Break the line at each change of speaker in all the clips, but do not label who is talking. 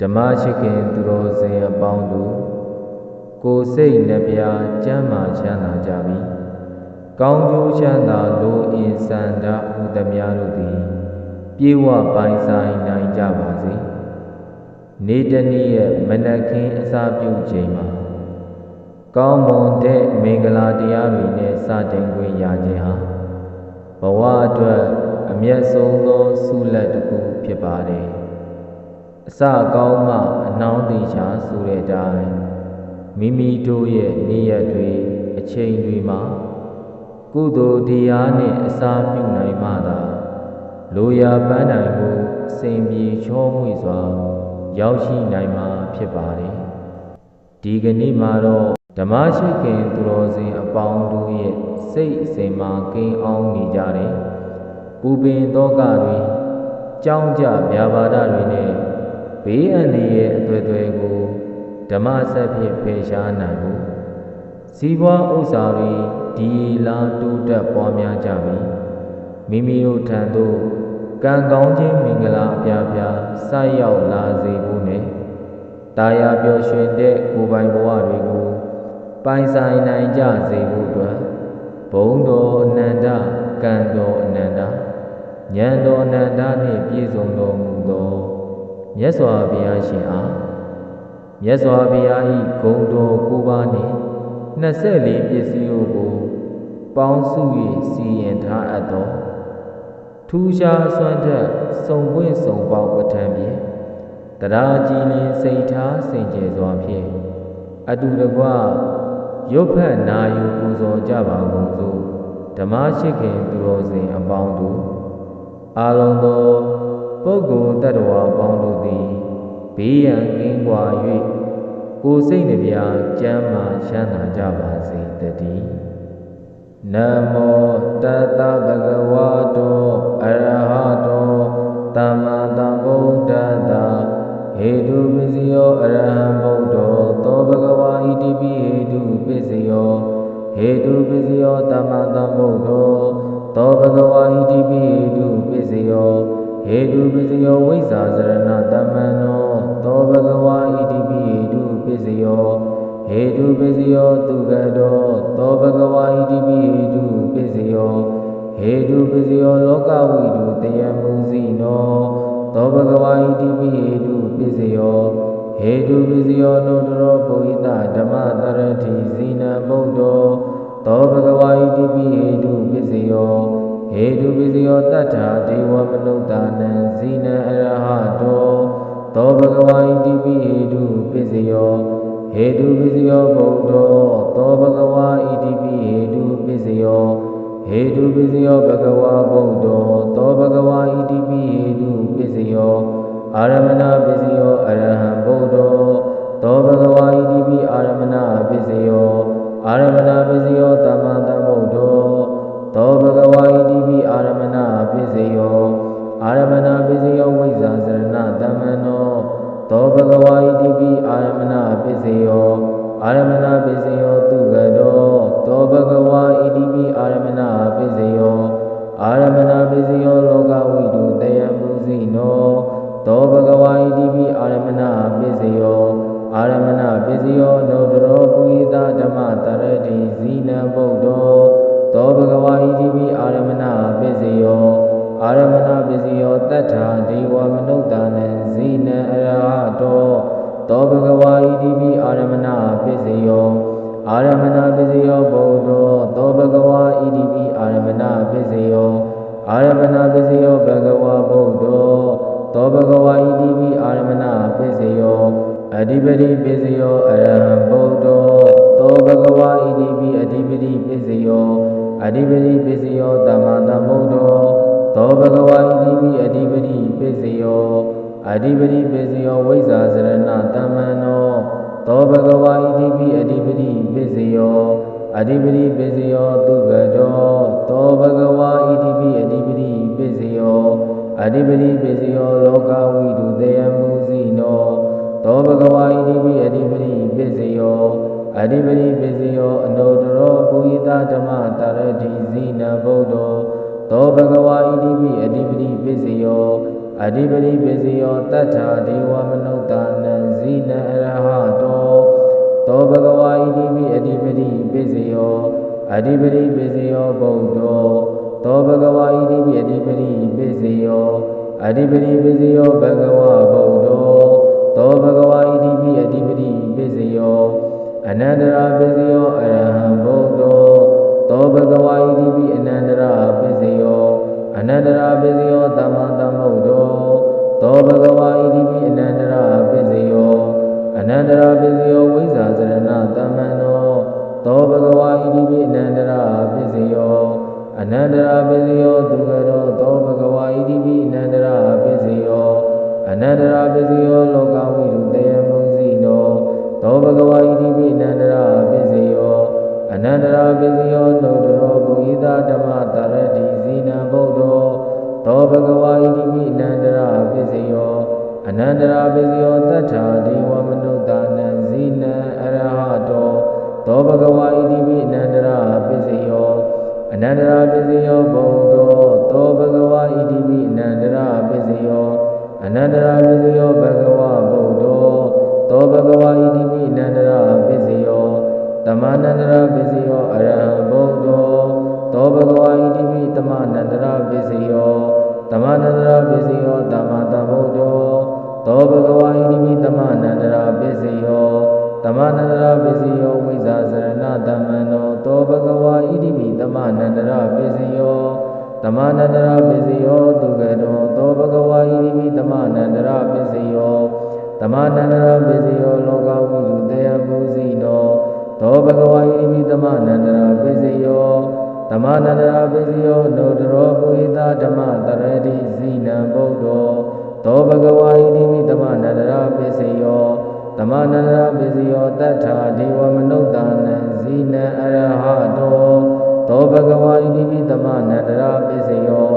ဓမ္မရှိခင်သူတော်စင်အပေါင်းတို့ကိုယ်စိတ်နှပြကျမ်းမာချမ်းသာကြပြီကောင်းကျိုးချမ်းသာလိုအင်စန္ဒဟုသမျှတို့သည်ပြေဝပိုင်ဆိုင်နိုင်ကြပါစေနေ့တနေ့ရဲ့မနက်ခင်းအစာပြုချိန်မှာကောင်းမွန်တဲ့မင်္ဂလာတရားတွေနဲ့စတင်ခွင့်ရခြင်းဟာဘဝအတွက်အမျက်ဆုံးသောဆုလက်တစ်ခုဖြစ်ပါတယ်အစကောင်းမှအနှောင်းသေးချာဆိုတဲ့အတိုင်းမိမိတို့ရဲ့နေ့ရက်တွေအချိန်တွေမှာကုသိုလ်တရားနဲ့အစာပြုနိုင်မှသာလိုရာပန်းနိုင်မှုအစဉ်ပြေချောမွေ့စွာရောက်ရှိနိုင်မှာဖြစ်ပါတယ်ဒီကနေ့မှာတော့ဓမ္မရှိခင်သူတော်စင်အပေါင်းတို့ရဲ့စိတ်အစဉ်မှာကိန်းအောင်နေကြတယ်ပူပင်သောကတွေကြောင်းကြဗျာပါဒတွေနဲ့ဘေးအန္တရာယ်အသွယ်သွယ်ကိုဓမ္မဆက်ဖြင့်ဖယ်ရှားနိုင်မှုစီးပွားဥစ္စာတွေဒီလာတိုးတက်ပွားများကြပြီမိမိတို့ထံသို့ကံကောင်းခြင်းမင်္ဂလာအပြားပြားဆက်ရောက်လာစေဖို့နဲ့တာယာပျော်ရွှင်တဲ့ကိုယ်ပိုင်ဘဝတွေကိုပိုင်ဆိုင်နိုင်ကြစေဖို့အတွက်ဘုံတော်အနန္တကံတော်အနန္တဉာဏ်တော်အနန္တနှင့်ပြည့်စုံတော်မူသောမြတ်စွာဘုရားရှင်အားမြတ်စွာဘုရား၏ဂုဏ်တော်9ပါးနှင့်24ပစ္စည်းတို့ကိုပေါင်းစု၍စီရင်ထားအပ်သောထူးခြားစွမ်းထက်စုံပွင့်စုံပေါက်ပဋ္ဌာန်းဖြင့်တရားကြည်လင်စိတ်ထားစင်ကြယ်စွာဖြင့်အတူတကွရုပ်ဖက်နာယူပူဇော်ကြပါကုန်စို့ဓမ္မရှိခင်သူတော်စင်အပေါင်းတို့အာလုံးသောပုဂ္ဂိုလ်တ attva အပေါင်းတို့သည်ဘေးရန်ကင်းကွာ၍ကိုယ်စိတ်နှပြကျမ်းမာချမ်းသာကြပါစေတည်းနမောတတဗဂဝတောအရဟတောသမ္မာသမ္ဗုဒ္ဓတ္တဟေတုပစ္စယောအရဟံဗုဒ္ဓောသောဘဂဝါဣတိပိဟေတုပစ္စယောဟေတုပစ္စယောသမ္မာသမ္ဗုဒ္ဓောသောဘဂဝါဣတိပိဟေတုပစ္စယောဟေတုပစ္စယောဝိဇ္ဇာစရဏတမ္မနောသောဘဂဝါဣတိပိဟေတုပစ္စယောဟေတုပစ္စယောသူကတောသောဘဂဝါဣတိပိဟေတုပစ္စယောဟေတုပစ္စယောလောကဝိတုတယံမုဇိနောသောဘဂဝါဣတိပိဟေတုပစ္စယောဟေတုပစ္စယောနုတ္တရောပုရိသဓမ္မတရတိဇိနံဗုဒ္ဓောသောဘဂဝါဣတိပိဟေတုပစ္စယောဟေတုပစ္စယောတတ္ထာဒေဝမနုဿာနံဇိနံအရဟတောသောဘဂဝါဣတိပိဟေတုပစ္စယောဟေတုပစ္စယောဗုဒ္ဓောသောဘဂဝါဣတိပိဟေတုပစ္စယောဟေတုပစ္စယောဘဂဝါဗုဒ္ဓောသောဘဂဝါဣတိပိဟေတုပစ္စယောအာရမဏပစ္စယောအရဟံဗုဒ္ဓောသောဘဂဝါဣတိပိအာရမဏပစ္စယောအာရမဏပစ္စယောသမ္မာသမ္ဗုဒ္ဓောသောဘဂဝါဣတိပိအာရမဏပစ္စယောအာရမဏပစ္စယောဝိဇ္ဇာစရဏတမ္မနောသောဘဂဝါဣတိပိအာရမဏပစ္စယောအာရမဏပစ္စယောသူကတောသောဘဂဝါဣတိပိအာရမဏပစ္စယောအာရမဏပစ္စယောလောကဝိတုတယံမုဇိနောသောဘဂဝါဣတိပိအာရမဏပစ္စယောအာရမဏပစ္စယောနုတ္တရောပုရိသဓမ္မတရတိဇိနံဗုဒ္ဓောသောဘဂဝါဣတိပိအာရမဏပစ္စယောအာရမဏပစ္စယောတတ္ထာဒေဝမနုဿာနံဇိနံအရဟတောသောဘဂဝါဣတိပိအာရမဏပစ္စယောအာရမဏပစ္စယောဗုဒ္ဓောသောဘဂဝါဣတိပိအာရမဏပစ္စယောအာရမဏပစ္စယောဘဂဝါဗုဒ္ဓောသောဘဂဝါဣတိပိအာရမဏပစ္စယောအဓိပတိပစ္စယောအရဟံဗုဒ္ဓောသောဘဂဝါဣတိပိအဓိပတိပစ္စယောအဓိပတိပစ္စယောသမ္မာသမ္ဗုဒ္ဓောသောဘဂဝါဣတိပိအဓိပတိပစ္စယောအဓိပတိပစ္စယောဝိဇ္ဇာစရဏတမ္မနောသောဘဂဝါဣတိပိအဓိပတိပစ္စယောအဓိပတိပစ္စယောသူကတောသောဘဂဝါဣတိပိအဓိပတိပစ္စယောအဓိပတိပစ္စယောလောကဝိတုတယံမုဇိနောသောဘဂဝါဣတိပိအဓိပတိပစ္စယောအဓိပတိပစ္စယောအနုတ္တရောပုရိသဓမ္မတရတိဇိနံဗုဒ္ဓောသောဘဂဝါဣတိပိအဓိပတိပစ္စယောအဓိပတိပစ္စယောတတ္ထာဒေဝမနုဿာန ဓိပတိပစ္စယောဘဂဝါဗုဒ္ဓောသောဘဂဝါဣတိပိအဓိပတိပစ္စယောအနန္တရာပစ္စယောအရဟံဗုဒ္ဓောသောဘဂဝါဣတိပိအနန္တရာပစ္စယောအနန္တရာပစ္စယောသမ္မာသမ္ဗုဒ္ဓောသောဘဂဝါဣတိပိအနန္တရာပစ္စယောအနန္တရာပစ္စယောဝိဇ္ဇာစရဏသမ္မနောသောဘဂဝါဣတိပိအနန္တရာပစ္စယောအနန္တရာပစ္စယောသူကရောသောဘဂဝါဣတိပိအနန္တရာပစ္စယောအနန္တရာပစ္စယောလောကဝိရုတေယမုဇိနောသောဘဂဝါဣတိပိအနန္တရာပစ္စယောအနန္တရာပစ္စယောနုတရောဘုဟိတဓမ္မတရတိဇိနံဗုဒ္ဓောသောဘဂဝါဣတိပိအနန္တရာပစ္စယောအနန္တရာပစ္စယောတတ္ထာဒေဝမနုဿာနံဇိနံအရဟတောသောဘဂဝါဣတိပိအနန္တရာပစ္စယောအနန္တရာပစ္စယောဗုဒ္ဓောသောဘဂဝါဣတိပိအနန္တရာပစ္စယောအနန္တရာပစ္စယောဘဂဝါဗုဒ္ဓောသောဘဂဝါဣတိပိအနန္တရာပစ္စယောတမန္တရာပစ္စယောအရဟံဗုဒ္ဓောသောဘဂဝါဣတိပိတမန္တရာပစ္စယောတမန္တရာပစ္စယောတမ္မာတဗုဒ္ဓောသောဘဂဝါဣတိပိတမန္တရာပစ္စယောတမန္တရာပစ္စယောဝိဇ္ဇာစရဏသမ္မနောသောဘဂဝါဣတိပိတမန္တရာပစ္စယောတမန္တရာပစ္စယောသူကတောသောဘဂဝါဣတိပိတမန္တရာပစ္စယောတမန္တရာပစ္စယောလောကဝိရုတေယမုဇိနောသောဘဂဝါဣတိပိတမန္တရာပစ္စယောတမန္တရာပစ္စယောနုတရောပုဟိတဓမ္မတရတိဇိနံဗုဒ္ဓောသောဘဂဝါဣတိပိတမန္တရာပစ္စယောတမန္တရာပစ္စယောတတ္ထာဒေဝမနုဿာနံဇိနံအရဟတောသောဘဂဝါဣတိပိတမန္တရာပစ္စယော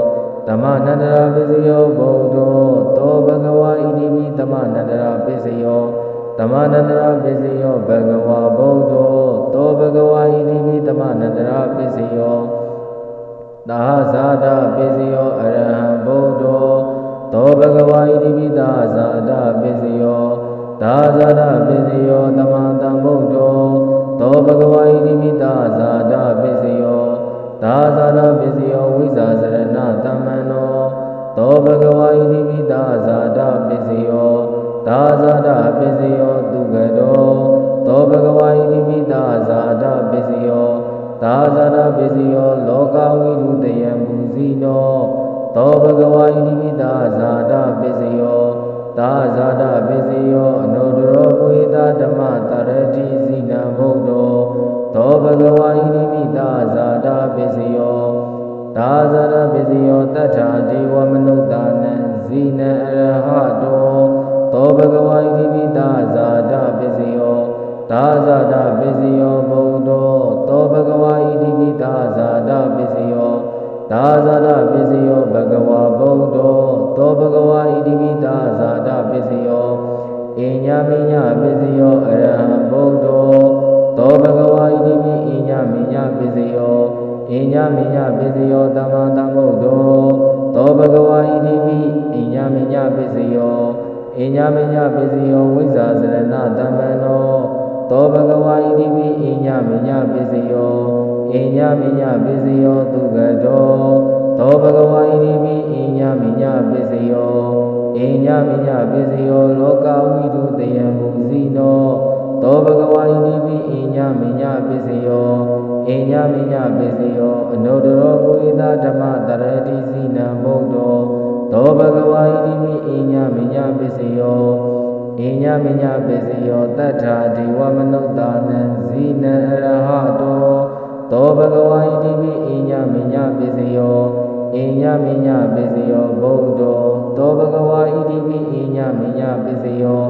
တမန္တရာပစ္စယောဗုဒ္ဓောသောဘဂဝါဣတိပိတမန္တရာပစ္စယောတမန္တရာပစ္စယောဘဂဝါဗုဒ္ဓောသောဘဂဝါဣတိပိတမန္တရာပစ္စယောသာဇာတပစ္စယောအရဟံဗုဒ္ဓောသောဘဂဝါဣတိပိသာဇာတပစ္စယောသာဇာတပစ္စယောတမန္တဗုဒ္ဓောသောဘဂဝါဣတိပိသာဇာတပစ္စယောသာဇာတပစ္စယောဝိဇ္ဇာစရဏသမ္မနောသောဘဂဝါဣတိပိသာဇာတပစ္စယောသာဇာတပစ္စယောသူကတောသောဘဂဝါဣတိပိသာဇာတပစ္စယောသာဇာတပစ္စယောလောကဝိရုတေယမုဇိနောသောဘဂဝါဣတိပိသာဇာတပစ္စယောသာဇာတပစ္စယောအနုတရောပုဟိတဓမ္မတရတိဇိနံဗုဒ္ဓောသောဘဂဝါဣတိပိသာဇာတပစ္စယောသာဇာတပစ္စယောတတ္ထာဒေဝမနုဿာနံဇိနံအရဟတောသောဘဂဝါဣတိပိသာဇာတပစ္စယောသာဇာတပစ္စယောဗုဒ္ဓောသောဘဂဝါဣတိပိသာဇာတပစ္စယောသာဇာတပစ္စယောဘဂဝါဗုဒ္ဓောသောဘဂဝါဣတိပိသာဇာတပစ္စယောအညမိညပစ္စယောအရဟံဗုဒ္ဓောသောဘဂဝါဣတိပိအညမိညပစ္စယောအညမိညပစ္စယောတမ္မာတဗုဒ္ဓောသောဘဂဝါဣတိပိအညမိညပစ္စယောအညမိညပစ္စယောဝိဇ္ဇာစရဏသမ္မနောသောဘဂဝါဣတိပိအညမိညပစ္စယောအညမိညပစ္စယောသူကတောသောဘဂဝါဣတိပိအညမိညပစ္စယောအညမိညပစ္စယောလောကဝိတုတေယမုဇိနောသောဘဂဝါဣတိပိအညမိညပစ္စယောအညမိညပစ္စယောအနုတရောပုဟိတဓမ္မတရတိဇိနံဗုဒ္ဓောသောဘဂဝါဣတိပိအညမိညပစ္စယောအညမိညပစ္စယောတတ္ထာဒေဝမနုဿာနံဇိနံအရဟတောသောဘဂဝါဣတိပိအညမိညပစ္စယောအညမိညပစ္စယောဗုဒ္ဓောသောဘဂဝါဣတိပိအညမိညပစ္စယော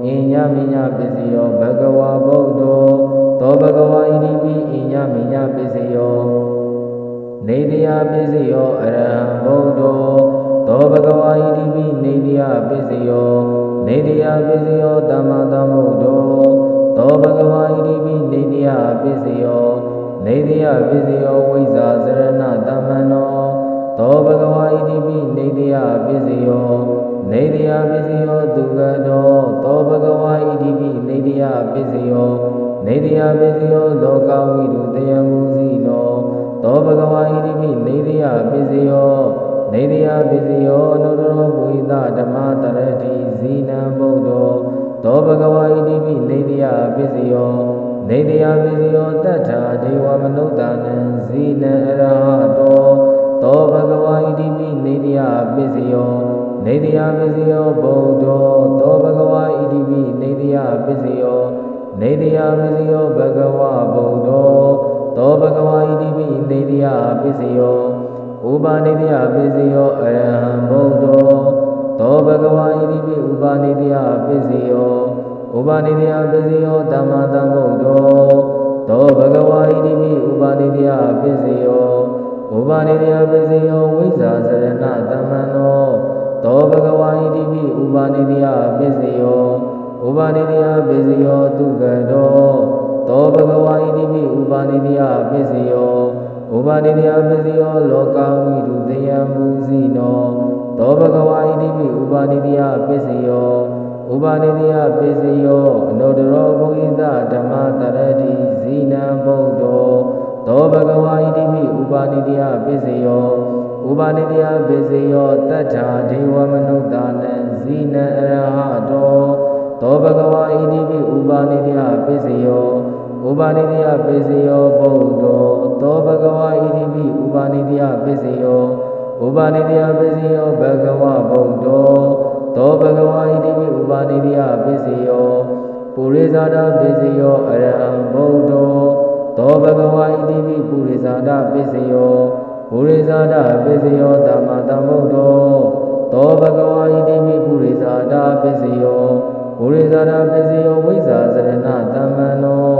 အညမိညပစ္စယောဘဂဝါဗုဒ္ဓောသောဘဂဝါဣတိပိအညမိညပစ္စယောနေတယပစ္စယောအရဟံဗုဒ္ဓောသောဘဂဝါဣတိပိနေတယပစ္စယောနေတယပစ္စယောတမ္မာတဗုဒ္ဓောသောဘဂဝါဣတိပိနေတယပစ္စယောနေတယပစ္စယောဝိဇ္ဇာစရဏသမ္မနောသောဘဂဝါဣတိပိနေတယပစ္စယောနေတယပစ္စယောသူကတောသောဘဂဝါဣတိပိနေတယပစ္စယောနေတယပစ္စယောလောကဝိတုတေယမုဇိနောသောဘဂဝါဣတိပိနေတယပစ္စယောနေတယပစ္စယောအနုတရောပုဟိ သောဘဂဝါဣတိပိနေတယပိစယောနေတယပိစယောတတ္ထာဒေဝမနုဿာနံဇိနံအရဟတောသောဘဂဝါဣတိပိနေတယပိစယောနေတယပိစယောဗုဒ္ဓောသောဘဂဝါဣတိပိနေတယပိစယောနေတယပိစယောဘဂဝါဗုဒ္ဓောသောဘဂဝါဣတိပိနေတယပိစယောဥပါနေတယပိစယောအရဟံဗုဒ္ဓောသောဘဂဝါဣတိပိဥပါနေတယပိစယောဥပါနေတယပိစယောဓမ္မတံဗုဒ္ဓောသောဘဂဝါဣတိပိဥပါနေတယပိစယောဥပါနေတယပိစယောဝိဇ္ဇာစရဏသမ္မနောသောဘဂဝါဣတိပိဥပါနေတယပိစယောဥပါနေတယပိစယောတုကတောသောဘဂဝါဣတိပိဥပါနေတယပိစယောဥပါနေတယပိစယောလောကဝိရုတယံမူစီနောသောဘဂဝါဣတိပိဥပါနေတယပိစယောဥပါနေတယပိစယောအနုတ္တရောဘုဟိတဓမ္မတရတိဇိနံဗုဒ္ဓောသောဘဂဝါဣတိပိဥပါနေတယပိစယောဥပါနေတယပိစယောတတ္ထာဒေဝမနုဿာနံဇိနံအရဟတောသောဘဂဝါဣတိပိဥပါနေတယပိစယောဥပါနေတယပိစယောဗုဒ္ဓောသောဘဂဝါဣတိပိဥပါနေတယပိစယောဥပါနေတယပိစယောဘဂဝါဗုဒ္ဓောသောဘဂဝါဣတိပိဥပါနေတယပိစယောပုရိသဒပိစယောအရဟံဗုဒ္ဓောသောဘဂဝါဣတိပိပုရိသဒပိစယောပုရိသဒပိစယောဓမ္မတံဗုဒ္ဓောသောဘဂဝါဣတိပိပုရိသဒပိစယောပုရိသဒပိစယောဝိဇ္ဇာစရဏသမ္မနော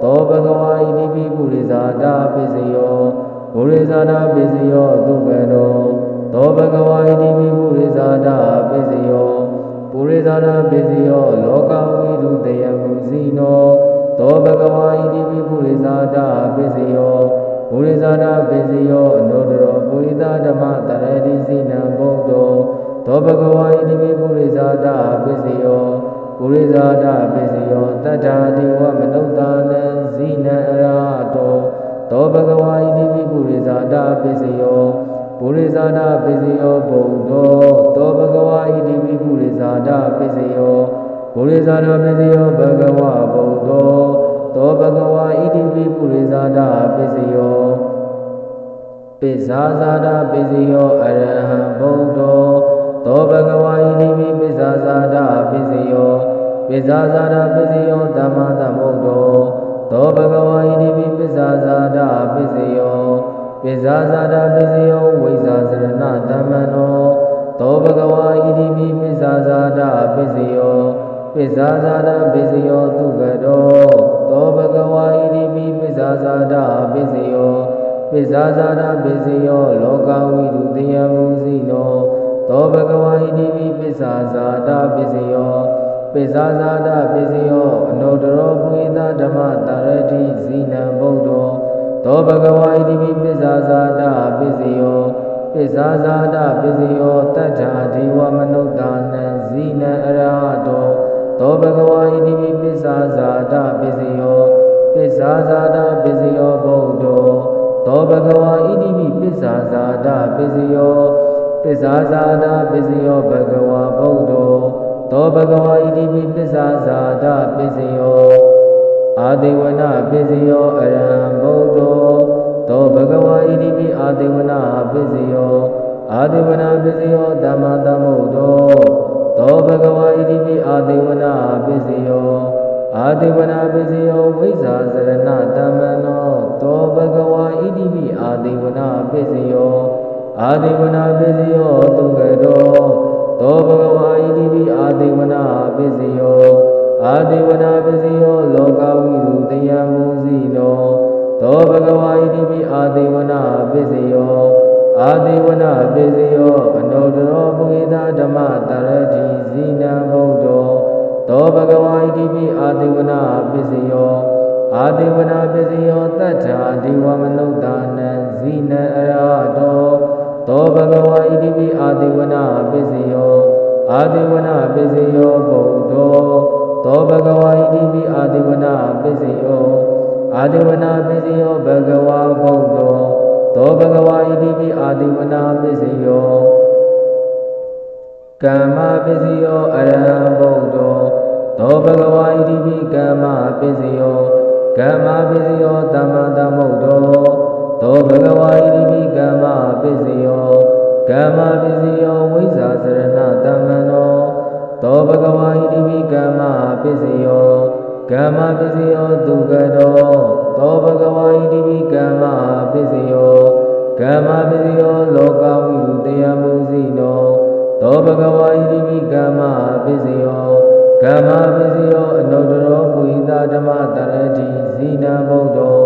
သောဘဂဝါဣတိပိပုရိသဒပိစယောပုရိသဒပိစယောတုကတောသောဘဂဝါဣတိပိပုရိသဒပိစယောပုရိသဒပိစယောလောကဝိတုတယမုစီနောသောဘဂဝါဣတိပိပုရိသဒပိစယောပုရိသဒပိစယောအနုတ္တရောပုရိသဓမ္မတရတိဇိနံဗုဒ္ဓောသောဘဂဝါဣတိပိပုရိသဒပိစယောပုရိသဒပိစယောတတ္ထာဒေဝမနုဿာနံဇိနံအရဟတောသောဘဂဝါဣတိပိပုရိသဒပိစယောပုရိသဒပိစယောဗုဒ္ဓောသောဘဂဝါဣတိပိပုရိသဒပိစယောပုရိသဒပိစယောဘဂဝါဗုဒ္ဓောသောဘဂဝါဣတိပိပုရိသဒပိစယောပိဇာဇာဒပိစယောအရဟံဗုဒ္ဓောသောဘဂဝါဣတိပိပိဇာဇာဒပိစယောပိဇာဇာဒပိစယောဓမ္မတံဗုဒ္ဓောသောဘဂဝါဣတိပိပိဇာဇာဒပိစယောပိဇာဇာဒပိစယောဝိဇ္ဇာစရဏသမ္မနောသောဘဂဝါဣတိပိပိဇာဇာဒပိစယောပိဇာဇာဒပိစယောတုကတောသောဘဂဝါဣတိပိပိဇာဇာဒပိစယောပိဇာဇာဒပိစယောလောကဝိတုတယမုစီနောသောဘဂဝါဣတိပိပိဇာဇာဒပိစယောပိဇာဇာဒပိစယောအနုတ္တရောပုရိသဓမ္မတရတိဇိနံဗုဒ္ဓောသောဘဂဝါဣတိပိပိဇာဇာဒပိစယောပိဇာဇာဒပိစယောတတ္ထာဒေဝမနုဿာနံဇိနံအရဟတောသောဘဂဝါဣတိပိပိဇာဇာဒပိစယောပိဇာဇာဒပိစယောဗုဒ္ဓောသောဘဂဝါဣတိပိပိဇာဇာဒပိစယောပိဇာဇာဒပိစယောဘဂဝါဗုဒ္ဓောသောဘဂဝါဣတိပိပိဇာဇာဒပိစယောအာဒေဝနာပိစယောအရဟံဗုဒ္ဓောသောဘဂဝါဣတိပိအာဒေဝနာပိစယောအာဒေဝနာပိစယောဓမ္မတံဗုဒ္ဓောသောဘဂဝါဣတိပိအာဒေဝနာပိစယောအာဒေဝနာပိစယောဝိဇ္ဇာစရဏသမ္မနောသောဘဂဝါဣတိပိအာဒေဝနာပိစယောအာဒေဝနာပိစယောတုကတောသောဘဂဝါဣတိပိအာဒေဝနာပိစယောအာဒေဝနာပိစယောလောကဝိတုတယမုစီနောသောဘဂဝါဣတိပိအာဒေဝနာပိစယောအာဒေဝနာပိစယောအနုတ္တရောပုရိသဓမ္မတရတိဇိနံဗုဒ္ဓောသောဘဂဝါဣတိပိအာဒေဝနာပိစယောအာဒေဝနာပိစယောတတ္ထာဒေဝမနုဿာနံဇိနံအရဟတောသောဘဂဝါဣတိပိအာဒေဝနာပိစယောအာဒေဝနာပိစယောဗုဒ္ဓောသောဘဂဝါဣတိပိအာဒေဝနာပိစယောအာဒေဝနာပိစယောဘဂဝါဗုဒ္ဓောသောဘဂဝါဣတိပိအာဒေဝနာပိစယောကမ္မပိစယောအရဟံဗုဒ္ဓောသော ကမ္မပစ္စယောသူကတော်သောဘဂဝါဣတိပိကမ္မပစ္စယောကမ္မပစ္စယောလောကဝိရုတယမုဇိနောသောဘဂဝါဣတိပိကမ္မပစ္စယောကမ္မပစ္စယောအနုတ္တရောပုရိသဓမ္မတရတိဇိနံဗုဒ္ဓော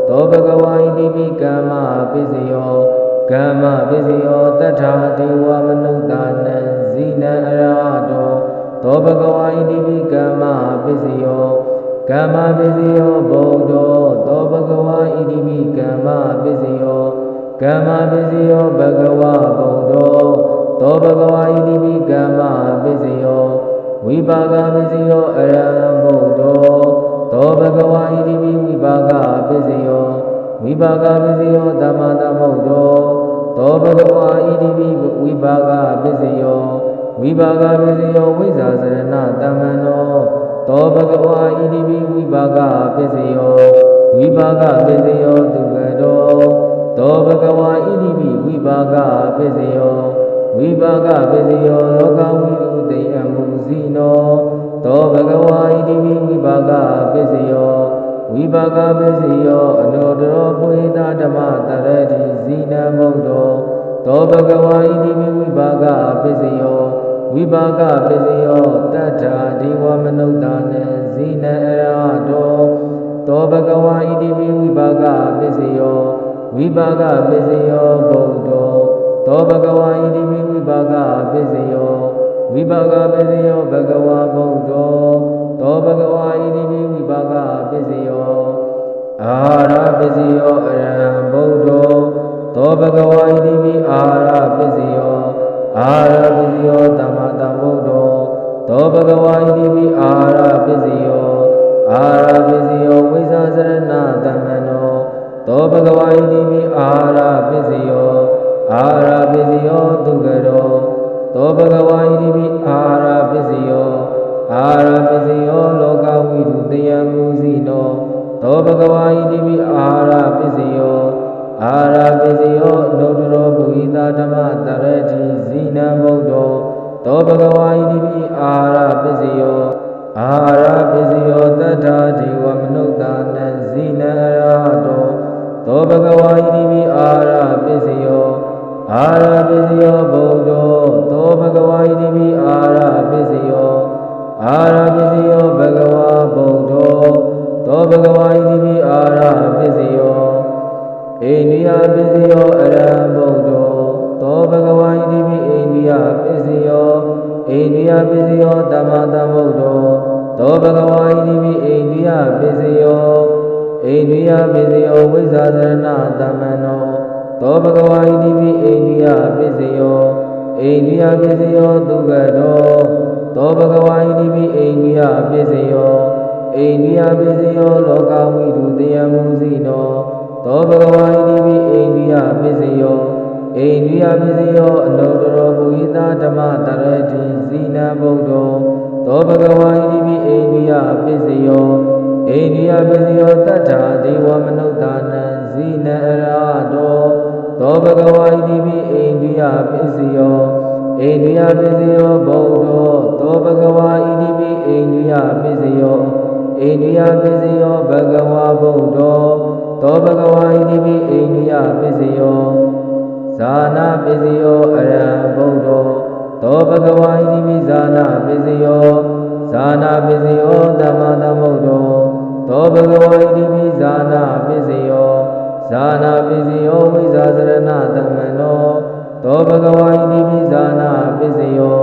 သောဘဂဝါဣတိပိကမ္မပစ္စယောကမ္မပစ္စယောတထာဒေဝမနုဿာနံဇိနံအရဟတောသောဘဂဝါဣတိပိကမ္မပစ္စယောကမ္မပစ္စယောဗုဒ္ဓောသောဘဂဝါဣတိပိကမ္မပစ္စယောကမ္မပစ္စယောဘဂဝါဗုဒ္ဓောသောဘဂဝါဣတိပိကမ္မပစ္စယောဝိပါကပစ္စယောအရဟံဗုဒ္ဓောသောဘဂဝါဣတိပိဝိပါကပစ္စယောဝိပါကပစ္စယောသမ္မာသမ္ဗုဒ္ဓောသောဘဂဝါဣတိပိဝိပါကပစ္စယောဝိပါကပစ္စယောဝိဇ္ဇာစရဏတမ္မနောသောဘဂဝါဣတိပိဝိပါကပစ္စယောဝိပါကပစ္စယောသူကတော်သောဘဂဝါဣတိပိဝိပါကပစ္စယောဝိပါကပစ္စယောလောကဝိရုတေယမုဇိနောသောဘဂဝါဣတိပိဝိပါကပစ္စယောဝိပါကပစ္စယောအနုတ္တရောပုရိသဓမ္မတရတိဇိနံဗုဒ္ဓောသောဘဂဝါဣတိပိဝိပါကပစ္စယောဝိပါကပစ္စယောတထာဒေဝမနုဿာနံဇိနံအရဟတောသောဘဂဝါဣတိပိဝိပါကပစ္စယောဝိပါကပစ္စယောဗုဒ္ဓောသောဘဂဝါဣတိပိဝိပါကပစ္စယောဝိပါကပစ္စယောဘဂဝါဗုဒ္ဓောသောဘဂဝါဣတိပိဝိပါကပစ္စယောအာရပစ္စယောအရဟံဗုဒ္ဓောသောဘဂဝါဣတိပိအာရပစ္စယောအာရပစ္စယောသမ္မာသမ္ဗုဒ္ဓောသောဘဂဝါဣတိပိအာရပစ္စယောအာရပစ္စယောဝိဇ္ဇာစရဏတမ္မနောသောဘဂဝါဣတိပိအာရပစ္စယောအာရပစ္စယောသူကတော်သောဘဂဝါဣတိပိအာရပစ္စယောအာရပစ္စယောလောကဝိရုတယမုဇိနောသောဘဂဝါဣတိပိအာရပစ္စယောအာရပစ္စယောအနုတ္တရောပုရိသဓမ္မတရတိဇိနံဗုဒ္ဓောသောဘဂဝါဣတိပိအာရပစ္စယောအာရပစ္စယောတထာဒေဝမနုဿာနံဇိနံအရဟတောသောဘဂဝါဣတိပိအာရပစ္စယောအာရပစ္စယောဗုဒ္ဓောသောဘဂဝါဣတိပိအာရပစ္စယောအာရပစ္စယောဘဂဝါဗုဒ္ဓောသောဘဂဝါဣတိပိအာရပစ္စယောအိန္ဒိယပစ္စယောအရဟံဗုဒ္ဓောသောဘဂဝါဣတိပိအိန္ဒိယပစ္စယောအိန္ဒိယပစ္စယောသမ္မာသမ္ဗုဒ္ဓောသောဘဂဝါဣတိပိအိန္ဒိယပစ္စယောအိန္ဒိယပစ္စယောဝိဇ္ဇာစရဏတမ္မနောသောဘဂဝါဣတိပိအိန္ဒိယပစ္စယောအိန္ဒိယပစ္စယောသူကတော်သောဘဂဝါဣတိပိအိန္ဒိယပစ္စယောအိန္ဒိယပစ္စယောလောကဝိရုတယမုဇိနောသောဘဂဝါဣတိပိအိန္ဒိယပစ္စယောအိန္ဒိယပစ္စယောအနုတ္တရောပုရိသဓမ္မတရတိဇိနံဗုဒ္ဓောသောဘဂဝါဣတိပိအိန္ဒိယပစ္စယောအိန္ဒိယပစ္စယောတထာဒေဝမနုဿာနံဇိနံအရဟတောသောဘဂဝါဣတိပိအိန္ဒိယပစ္စယောအိန္ဒိယပစ္စယောဗုဒ္ဓောသောဘဂဝါဣတိပိအိန္ဒိယပစ္စယောအိန္ဒိယပစ္စယောဘဂဝါဗုဒ္ဓောသောဘဂဝါဣတိပိအိန္ဒိယပစ္စယောဇာနာပစ္စယောအရဟံဗုဒ္ဓောသောဘဂဝါဣတိပိဇာနာပစ္စယောဇာနာပစ္စယောသမ္မာသမ္ဗုဒ္ဓောသောဘဂဝါဣတိပိဇာနာပစ္စယောဇာနာပစ္စယောဝိဇ္ဇာစရဏတမ္မနောသောဘဂဝါဣတိပိဇာနာပစ္စယော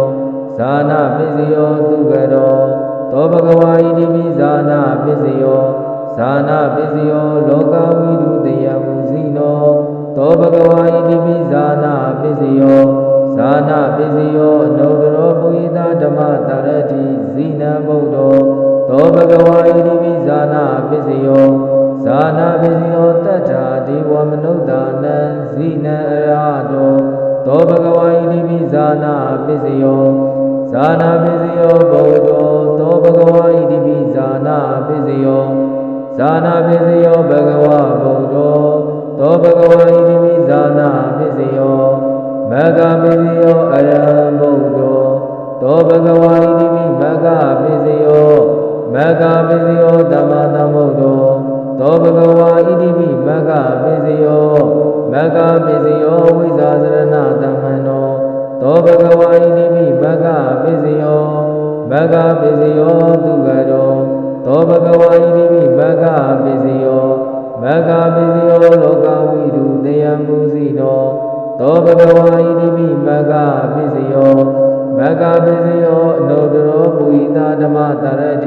ဇာနာပစ္စယောသူကတော်သောဘဂဝါဣတိပိဇာနာပစ္စယောဇာနာပစ္စယောလောကဝိရုတယမုဇိနောသောဘဂဝါဣတိပိဇာနာပစ္စယောဇာနာပစ္စယောအနုတ္တရောပုရိသဓမ္မတရတိဇိနံဗုဒ္ဓောသောဘဂဝါဣတိပိဇာနာပစ္စယောဇာနာပစ္စယောတထာဒေဝမနုဿာနံဇိနံအရဟတောသောဘဂဝါဣတိပိဇာနာပစ္စယောဇာနာပစ္စယောဗုဒ္ဓောသောဘဂဝါဣတိပိဇာနာပစ္စယောဇာနာပစ္စယောဘဂဝါဗုဒ္ဓောသောဘဂဝါဣတိပိဇာနာပစ္စယောမဂ္ဂပစ္စယောအရဟံဗုဒ္ဓောသောဘဂဝါဣတိပိမဂ္ဂပစ္စယောမဂ္ဂပစ္စယော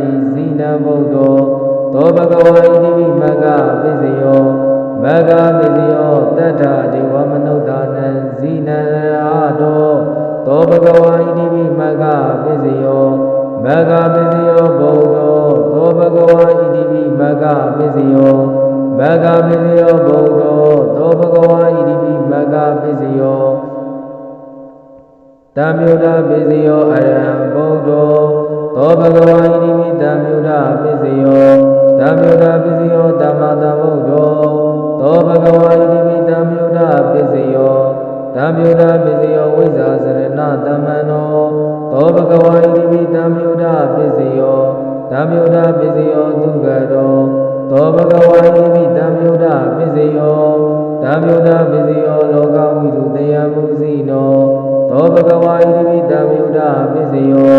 တိဇိနံဗုဒ္ဓောသောဘဂဝါဣတိပိမဂ္ဂပိစယောမဂ္ဂပိစယောတတ္ထာဒေဝမနုဿာနံဇိနံအရဟတောသောဘဂဝါဣတိပိမဂ္ဂပိစယောမဂ္ဂပိစယောဗုဒ္ဓောသောဘဂဝါဣတိပိမဂ္ဂပိစယောမဂ္ဂပိစယောဗုဒ္ဓောသောဘဂဝါဣတိပိမဂ္ဂပိစယောတံမြုဒ္ဓပိစယောအရဟံဗုဒ္ဓောသောဘဂဝါဣတိပိတံမြုဒ္ဓပိစယောတံမြုဒ္ဓပိစယောဓမ္မတံဗုဒ္ဓောသောဘဂဝါဣတိပိတံမြုဒ္ဓပိစယောတံမြုဒ္ဓပိစယောဝိဇ္ဇာစရဏတမ္မနောသောဘဂဝါဣတိပိတံမြုဒ္ဓပိစယောတံမြုဒ္ဓပိစယောသူကတောသောဘဂဝါဣတိပိတံမြုဒ္ဓပိစယောတံမြုဒ္ဓပိစယောလောကဝိတုတယမုဇိနောသောဘဂဝါဣတိပိတံမြုဒ္ဓပိစယော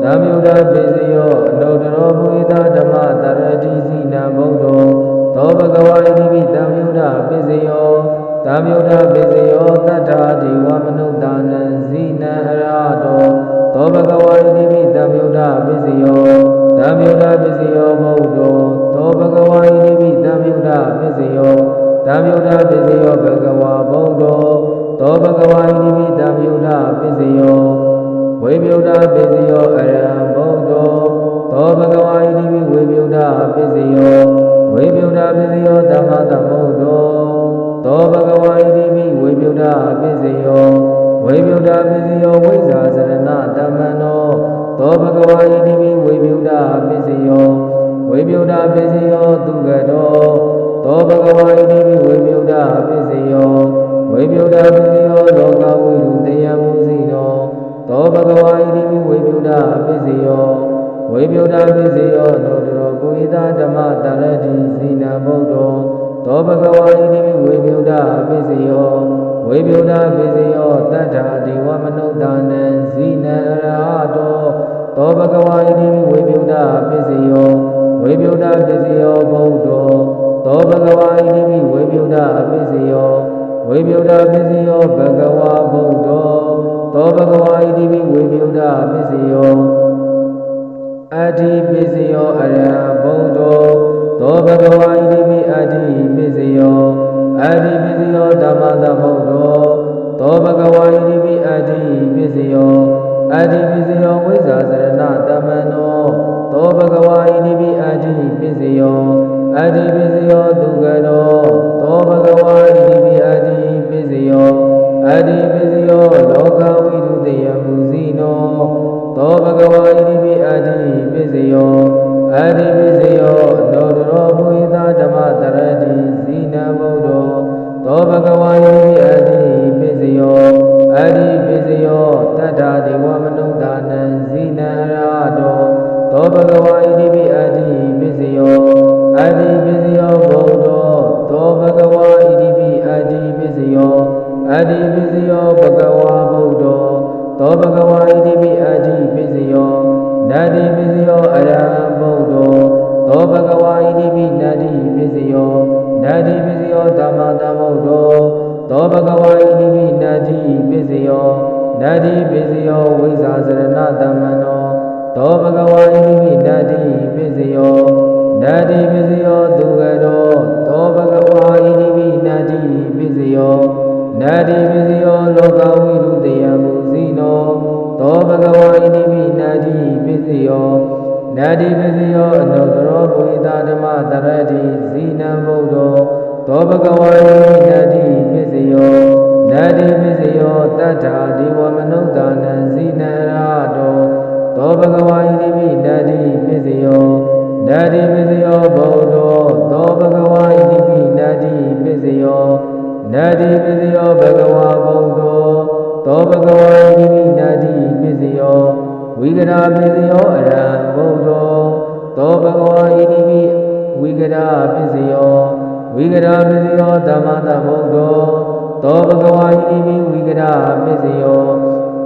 တံမြုဒ္ဓပိစယောအနုတ္တရောဘုဟိတဓမ္မတရတိဇိနံဗုဒ္ဓောသောဘဂဝါဣတိပိတံမြုဒ္ဓပိစယောတံမြုဒ္ဓပိစယောတတ္ထာဒေဝမနုဿာနံဇိနံအရဟတောသောဘဂဝါဣတိပိတံမြုဒ္ဓပိစယောတံမြုဒ္ဓပိစယောဗုဒ္ဓောသောဘဂဝါဣတိပိတံမြုဒ္ဓပိစယောတံမြုဒ္ဓပိစယောဘဂဝါဗုဒ္ဓောသောဘဂဝါဣတိပိတံမြုဒ္ဓပိစယောဝိမြုဒ္ဓပိစယောအရဟံဗုဒ္ဓောသောဘဂဝါဣတိပိဝိမြုဒ္ဓပိစယောဝိမြုဒ္ဓပိစယောဓမ္မတဗုဒ္ဓောသောဘဂဝါဣတိပိဝိမြုဒ္ဓပိစယောဝိမြုဒ္ဓပိစယောဝိဇ္ဇာစရဏတမ္မနောသောဘဂဝါဣတိပိဝိမြုဒ္ဓပိစယောဝိမြုဒ္ဓပိစယောသူကတောသောဘဂဝါဣတိပိဝိမြုဒ္ဓပိစယောဝိမြုဒ္ဓပိစယောလောကဝိတုတယမုဇိနောသောဘဂဝါဣတိပိဝိမြုဒ္ဓပိစယောဝိမြုဒ္ဓပိစယောအနုတ္တရောပုရိသဓမ္မတရတိဇိနံဗုဒ္ဓောသောဘဂဝါဣတိပိဝိမြုဒ္ဓပိစယောဝိမြုဒ္ဓပိစယောတတ္ထာဒေဝမနုဿာနံဇိနံအရဟတောသောဘဂဝါဣတိပိဝိမြုဒ္ဓပိစယောဝိမြုဒ္ဓပိစယောဗုဒ္ဓောသောဘဂဝါဣတိပိဝိမြုဒ္ဓပိစယောဝိမြုဒ္ဓပိစယောဘဂဝါဗုဒ္ဓောသောဘဂဝါဣတိပိဝိမြုဒ္ဓပိစယောအတ္တိပိစယောအရဟံဗုဒ္ဓောသောဘဂဝါဣတိပိအတ္တိပိစယောအတ္တိပိစယောဓမ္မတဗုဒ္ဓောသောဘဂဝါဣတိပိအတ္တိပိစယောအတ္တိပိစယောဝိဇ္ဇာစရဏတမ္မနောသောဘဂဝါဣတိပိအတ္တိပိစယောအတ္တိပိစယောသူကတောသောဘဂဝါဣတိပိအတ္တိပိစယောအတ္တိပိစယောလောကဝိတုတယမုဇိနောသောဘဂဝါဣတိပိအတ္တိပိစယောအတ္တိပိစယောအနုတ္တရောဘုဟိတဓမ္မတရတိဇိနံဗုဒ္ဓောသောဘဂဝါဣတိပိအတ္တိပိစယောအတ္တိပိစယောတတ္ထာဒေဝမနုဿာနံဇိနံအရဟတောသောဘဂဝါဣတိပိအတ္တိပိစယောအတ္တိပိစယောဗုဒ္ဓောသောဘဂဝါဣတိပိအတ္တိပိစယောအတ္တိပိစယောဘဂဝါဗုဒ္ဓောသောဘဂဝါဣတိပိအတ္တိပိစယောနတ္တိပိစယောအရဟံဗုဒ္ဓောသောဘဂဝါဣတိပိနတ္တိပိစယောနတ္တိပိစယောဓမ္မတဗုဒ္ဓောသောဘဂဝါဣတိပိနတ္တိပိစယောနတ္တိပိစယောဝိဇ္ဇာစရဏတမ္မနောသောဘဂဝါဣတိပိနတ္တိပိစယောနတ္တိပိစယောသူကတောသောဘဂဝါဣတိပိနတ္တိပိစယောနတ္တိပိစယောလောကဝိတုတယမုဇိနောသောဘဂဝါဣတိပိနတ္တိပိစယောနတ္တိပိစယောအနုတ္တရောပုရိသဓမ္မတရတိဇိနံဗုဒ္ဓောသောဘဂဝါဣတိပိနတ္တိပိစယောနတ္တိပိစယောတတ္ထာဒေဝမနုဿာနံဇိနံအရဟတောသောဘဂဝါဣတိပိနတ္တိပိစယောနတ္တိပိစယောဗုဒ္ဓောသောဘဂဝါဣတိပိနတ္တိပိစယောနတ္တိပိစယောဘဂဝါဗုဒ္ဓောသောဘဂဝါဣတိပိနတ္တိပိစယောဝိကရာပိစယောအရဟံဗုဒ္ဓောသောဘဂဝါဣတိပိဝိကရာပိစယောဝိကရာပိစယောဓမ္မတဗုဒ္ဓောသောဘဂဝါဣတိပိဝိကရာပိစယော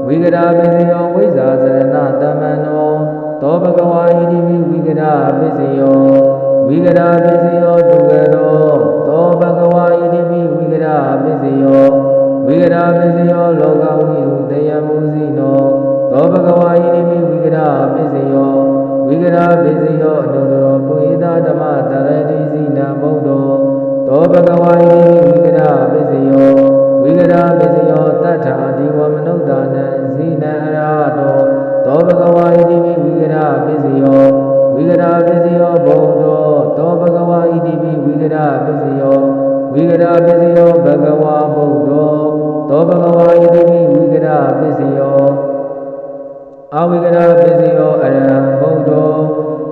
ဝိကရာပိစယောဝိဇ္ဇာစရဏတမ္မနောသောဘဂဝါဣတိပိဝိကရာပိစယောဝိကရာပိစယောသူကတောသောဘဂဝါဣတိပိဝိကရာပိစယောဝိကရာပိစယောလောကဝိတုတယမုဇိနောသောဘဂဝါဣတိပိဝိကရာပိစယောဝိကရာပိစ စေယောအနုတ္တရောပုရိသဓမ္မတရတိစီနံဗုဒ္ဓောသောဘဂဝါဣတိဝိကရပစ္စယောဝိကရပစ္စယောတတ္ထာဒီဝမနုဿာနံဇိနံအရဟတောသောဘဂဝါဣတိဝိကရပစ္စယောဝိကရပစ္စယောဗုဒ္ဓောသောဘဂဝါဣတိဝိကရပစ္စယောဝိကရပစ္စယောဘဂဝါဗုဒ္ဓောသောဘဂဝါဣတိဝိကရပစ္စယောအဝိကရပစ္စယောအရဟံဗုဒ္ဓော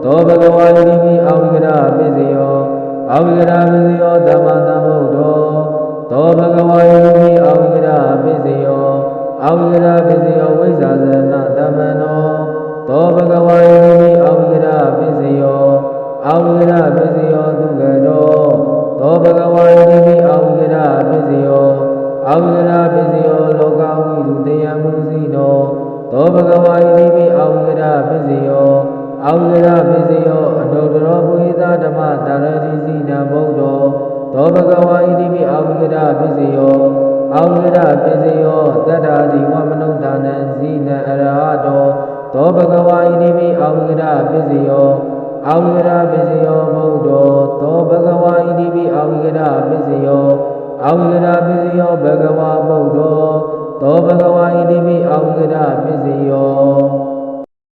သောဘဂဝါဣတိအဝိကရပစ္စယောအဝိကရပစ္စယောဓမ္မတံဗုဒ္ဓောသောဘဂဝါဣတိအဝိကရပစ္စယောအဝိကရပစ္စယောဝိဇ္ဇာစရဏဓမ္မနောသောဘဂဝါဣတိအဝိကရပစ္စယောအဝိကရပစ္စယောဒုက္ခတောသောဘဂဝါဣတိအဝိကရပစ္စယောအဝိကရပစ္စယောလောကဝိတုတေယမုဇိနောသောဘဂဝါဣတိအဝိကရပစ္စယောအဝိကရပစ္စယောအနုတ္တရောပုရိသဓမ္မတရတိစီနံဗုဒ္ဓောသောဘဂဝါဣတိအဝိကရပစ္စယောအဝိကရပစ္စယောတတ္ထာဒီဝမနုဿာနံဇိနံအရဟတောသောဘဂဝါဣတိအဝိကရပစ္စယောအဝိကရပစ္စယောဗုဒ္ဓောသောဘဂဝါဣတိအဝိကရပစ္စယောအဝိကရပစ္စယောဘဂဝါဗုဒ္ဓောသောဘဂဝါဣတိအဝိကရပစ္စယော